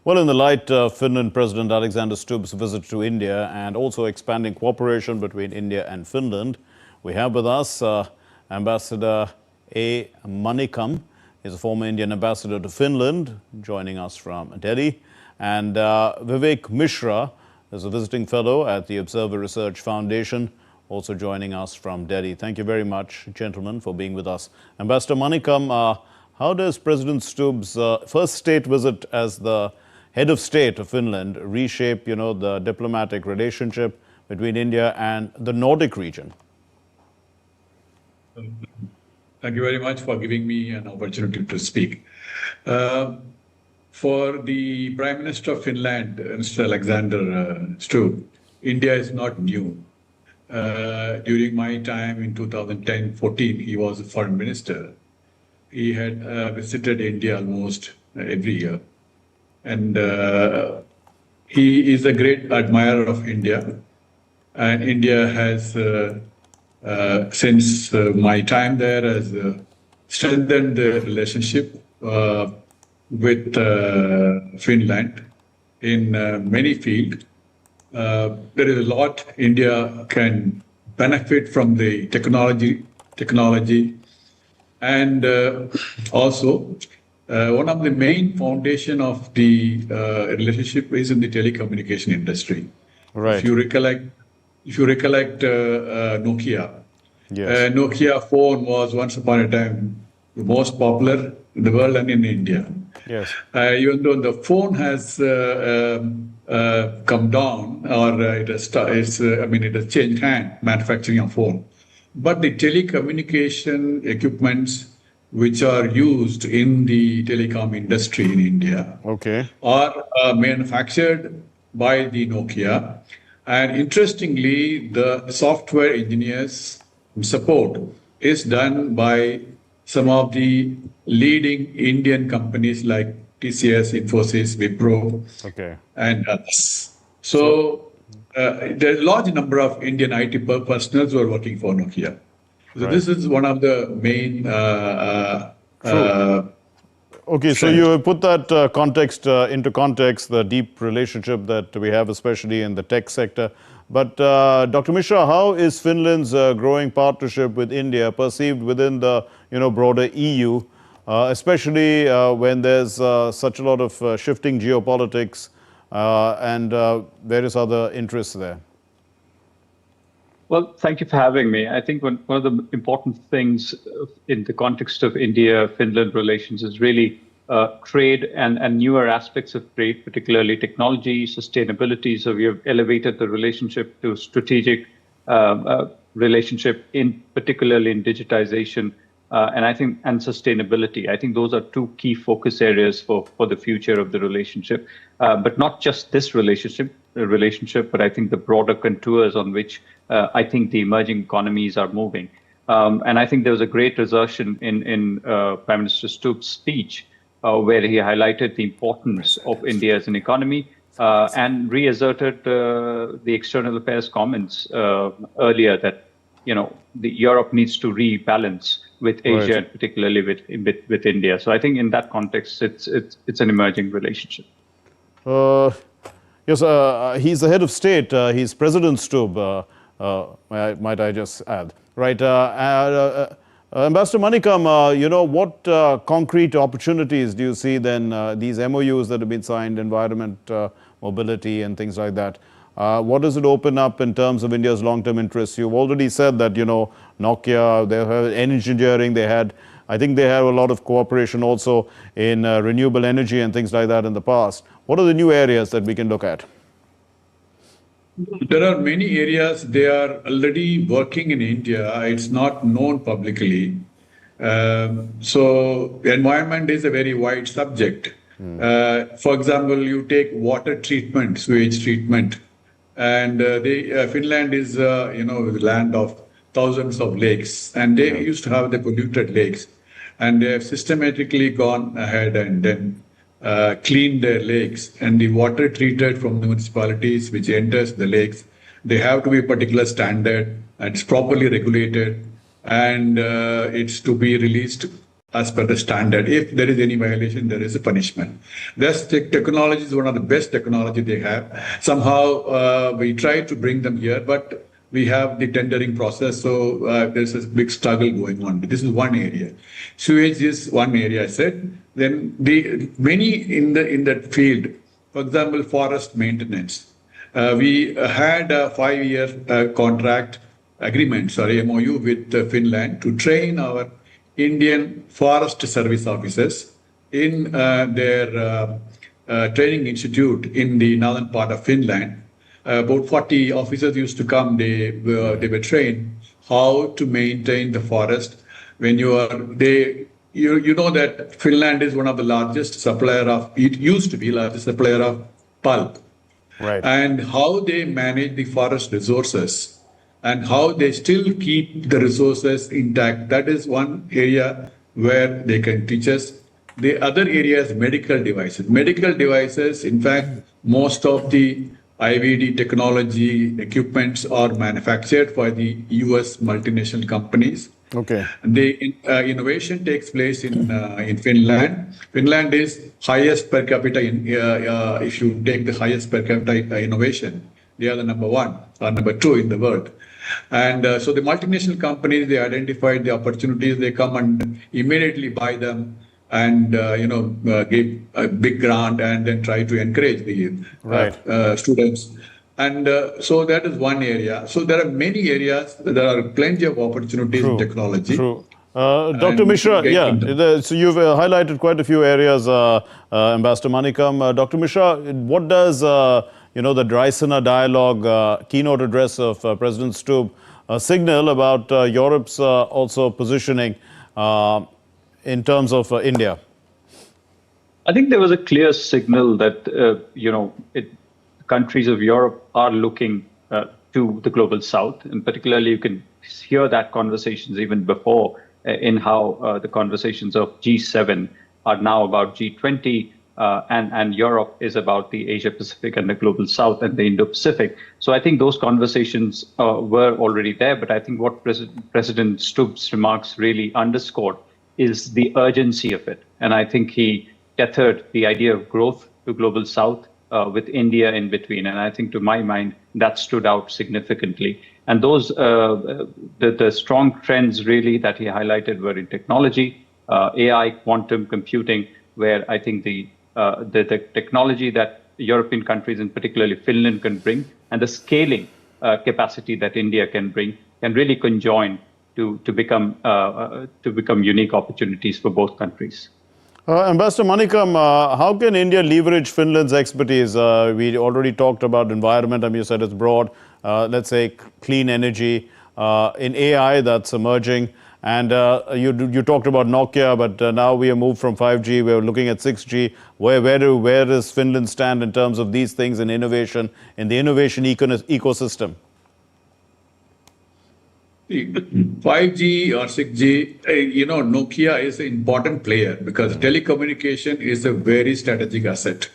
Well, in the light of Finland President Alexander Stubb's visit to India and also expanding cooperation between India and Finland, we have with us Ambassador A. Manickam. He's a former Indian ambassador to Finland, joining us from Delhi. And Vivek Mishra is a visiting fellow at the Observer Research Foundation, also joining us from Delhi. Thank you very much, gentlemen, for being with us. Ambassador Manickam, how does President Stubb's first state visit as the head of state of Finland reshape, the diplomatic relationship between India and the Nordic region? Thank you very much for giving me an opportunity to speak. For the Prime Minister of Finland, Mr. Alexander Stubb, India is not new. During my time in 2010-14, he was a foreign minister. He had visited India almost every year. And he is a great admirer of India. And India has, since my time there, has strengthened the relationship with Finland in many fields. There is a lot India can benefit from the technology, and also one of the main foundation of the relationship is in the telecommunication industry. Right. If you recollect Nokia. Yes. Nokia phone was once upon a time the most popular in the world and in India. Yes. Even though the phone has come down, or it has changed hand, manufacturing a phone. But the telecommunication equipments which are used in the telecom industry in India are manufactured by the Nokia. And interestingly, the software engineers support is done by some of the leading Indian companies like TCS, Infosys, Wipro, and others. So there's a large number of Indian IT personnel who are working for Nokia. So this is one of the main. So you put that context into context, the deep relationship that we have, especially in the tech sector. But Dr. Mishra, how is Finland's growing partnership with India perceived within the broader EU, especially when there's such a lot of shifting geopolitics and various other interests there? Well, thank you for having me. I think one of the important things in the context of India-Finland relations is really trade and newer aspects of trade, particularly technology, sustainability. So we have elevated the relationship to strategic relationship, particularly in digitization and sustainability. I think those are two key focus areas for the future of the relationship, but not just this relationship, but I think the broader contours on which I think the emerging economies are moving. And I think there was a great assertion in Prime Minister Stubb's speech where he highlighted the importance of India as an economy and reasserted the external affairs comments earlier that the Europe needs to rebalance with Asia, and particularly with India. So I think in that context, it's an emerging relationship. Yes, he's the head of state. He's President Stubb, might I just add. Right. Ambassador Manickam, what concrete opportunities do you see then, these MOUs that have been signed, environment, mobility and things like that? What does it open up in terms of India's long-term interests? You've already said that, Nokia, they have engineering, I think they have a lot of cooperation also in renewable energy and things like that in the past. What are the new areas that we can look at? There are many areas they are already working in India. It's not known publicly. So the environment is a very wide subject. For example, you take water treatment, sewage treatment. And Finland is, the land of thousands of lakes. And they used to have the polluted lakes. And they have systematically gone ahead and then clean their lakes, and the water treated from the municipalities which enters the lakes, they have to be a particular standard and it's properly regulated, and it's to be released as per the standard. If there is any violation, there is a punishment. This technology is one of the best technology they have. Somehow we try to bring them here, but we have the tendering process, so there's a big struggle going on. This is one area. Sewage is one area, I said. Then the many in that field, for example, forest maintenance. We had a 5-year contract agreement, MOU with Finland to train our Indian Forest Service officers in their training institute in the northern part of Finland. About 40 officers used to come. They were trained how to maintain the forest. When you know that Finland is one of the largest supplier of, it used to be largest supplier of pulp. Right. And how they manage the forest resources and how they still keep the resources intact. That is one area where they can teach us. The other area is medical devices. Medical devices, in fact, most of the IVD technology equipments are manufactured by the US multinational companies. Okay. The innovation takes place in Finland. Finland is highest per capita if you take the highest per capita innovation, they are the number 1 or number 2 in the world. And so the multinational companies, they identified the opportunities, they come and immediately buy them and give a big grant and then try to encourage the students. And so that is one area. So there are many areas, there are plenty of opportunities in technology. True. Dr. Mishra, so you've highlighted quite a few areas, Ambassador Manickam. Dr. Mishra, what does the Dreisena Dialogue keynote address of President Stubb signal about Europe's also positioning in terms of India? I think there was a clear signal that, countries of Europe are looking to the global south, and particularly you can hear that conversations even before in how the conversations of G7 are now about G20, and Europe is about the Asia Pacific and the global south and the Indo-Pacific. So I think those conversations were already there, but I think what President Stubb's remarks really underscored is the urgency of it. And I think he tethered the idea of growth to global south with India in between. And I think to my mind, that stood out significantly. And those, the strong trends really that he highlighted were in technology, AI, quantum computing, where I think the technology that European countries, and particularly Finland, can bring, and the scaling capacity that India can bring, can really conjoin to become unique opportunities for both countries. Ambassador Manickam, how can India leverage Finland's expertise? We already talked about environment, you said it's broad. Let's say clean energy, in AI that's emerging. And you talked about Nokia, but now we have moved from 5G, we're looking at 6G. Where does Finland stand in terms of these things in innovation, in the innovation ecosystem? 5G or 6G, Nokia is an important player because telecommunication is a very strategic asset.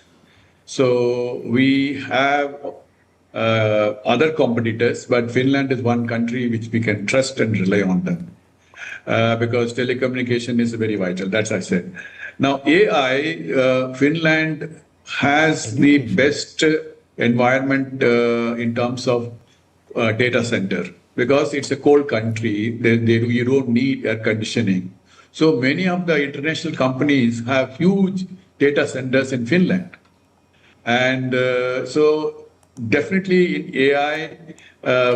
So we have other competitors, but Finland is one country which we can trust and rely on them because telecommunication is very vital, that's I said. Now AI, Finland has the best environment in terms of data center. Because it's a cold country, you don't need air conditioning. So many of the international companies have huge data centers in Finland. And so definitely in AI,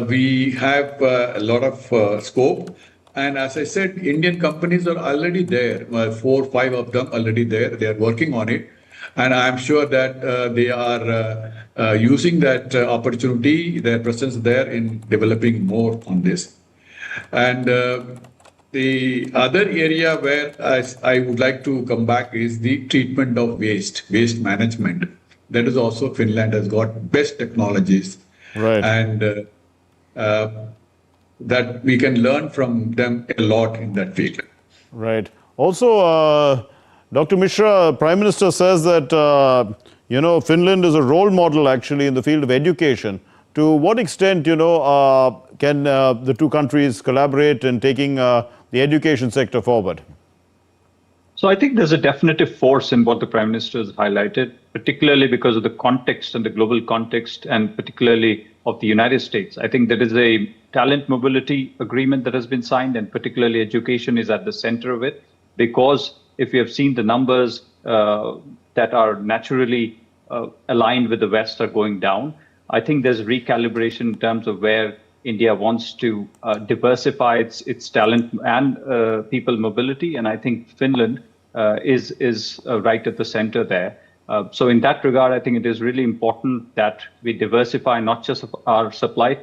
we have a lot of scope. And as I said, Indian companies are already there, 4 or 5 of them already there. They are working on it. And I'm sure that they are using that opportunity, their presence there in developing more on this. And the other area where I would like to come back is the treatment of waste management. That is also Finland has got best technologies. Right. And that we can learn from them a lot in that field. Right. Also, Dr. Mishra, Prime Minister says that, Finland is a role model actually in the field of education. To what extent, can the two countries collaborate in taking the education sector forward? So I think there's a definitive force in what the Prime Minister has highlighted, particularly because of the context and the global context, and particularly of the United States. I think there is a talent mobility agreement that has been signed, and particularly education is at the center of it, because if you have seen the numbers that are naturally aligned with the West are going down, I think there's recalibration in terms of where India wants to diversify its talent and people mobility, and I think Finland is right at the center there. So in that regard, I think it is really important that we diversify not just our supply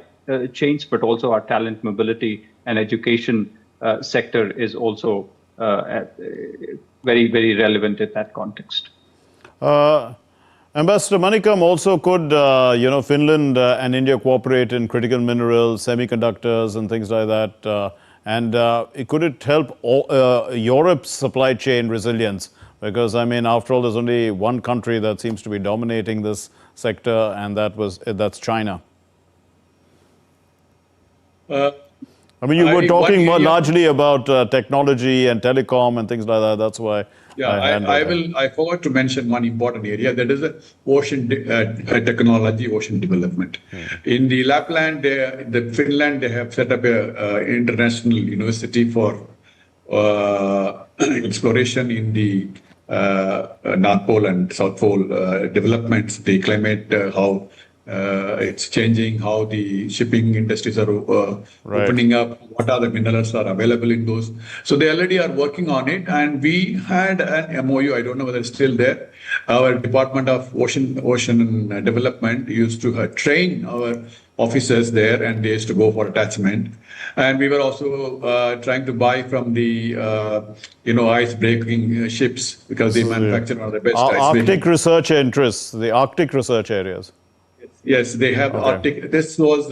chains, but also our talent mobility, and education sector is also very, very relevant in that context. Ambassador Manickam, also could, Finland and India cooperate in critical minerals, semiconductors and things like that? Could it help Europe's supply chain resilience? Because, I mean, after all, there's only one country that seems to be dominating this sector, and that's China. I mean, you were talking more largely about technology and telecom and things like that. That's why. Yeah, I forgot to mention one important area, that is ocean technology, ocean development. In the Lapland, Finland, they have set up an international university for exploration in the North Pole and South Pole developments, the climate, how it's changing, how the shipping industries are opening up, what are the minerals are available in those. So they already are working on it, and we had an MOU, I don't know whether it's still there. Our Department of Ocean Development used to train our officers there, and they used to go for attachment. And we were also trying to buy from the ice-breaking ships, because they manufacture one of the best Arctic research interests, the Arctic research areas. Yes, they have Arctic. This was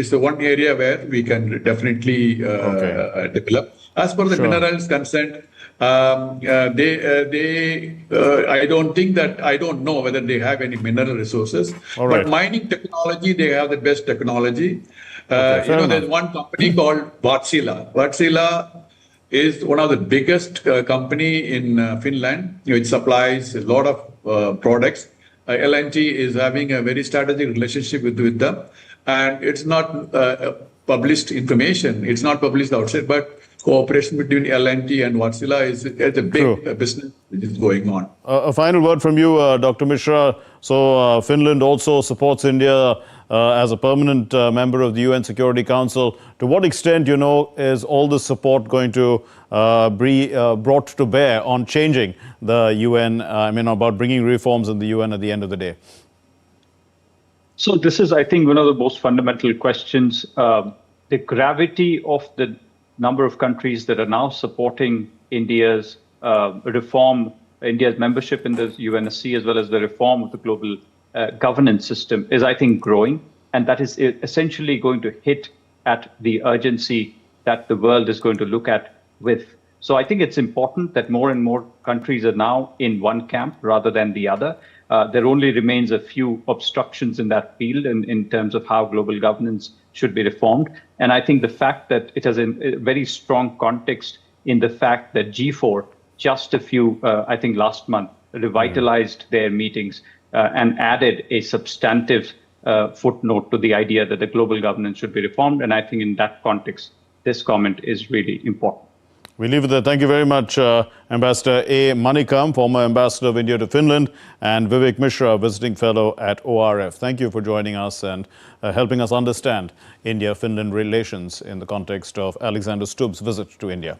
is the one area where we can definitely develop. As for the minerals concerned, I don't know whether they have any mineral resources. But mining technology, they have the best technology. There's one company called Wärtsilä. Wärtsilä is one of the biggest company in Finland. It supplies a lot of products. L&T is having a very strategic relationship with them, and it's not published information. It's not published outside, but cooperation between L&T and Wärtsilä is a big business which is going on. A final word from you, Dr. Mishra. So Finland also supports India as a permanent member of the UN Security Council. To what extent, is all this support going to be brought to bear on changing the UN, about bringing reforms in the UN at the end of the day? So this is, I think, one of the most fundamental questions. The gravity of the number of countries that are now supporting India's reform, India's membership in the UNSC, as well as the reform of the global governance system is, I think, growing. And that is essentially going to hit at the urgency that the world is going to look at with. So I think it's important that more and more countries are now in one camp rather than the other. There only remains a few obstructions in that field in terms of how global governance should be reformed. And I think the fact that it has a very strong context in the fact that G4, just a few, I think last month, revitalized their meetings and added a substantive footnote to the idea that the global governance should be reformed. And I think in that context, this comment is really important. We leave it there. Thank you very much, Ambassador A. Manickam, former Ambassador of India to Finland, and Vivek Mishra, visiting fellow at ORF. Thank you for joining us and helping us understand India-Finland relations in the context of Alexander Stubb's visit to India.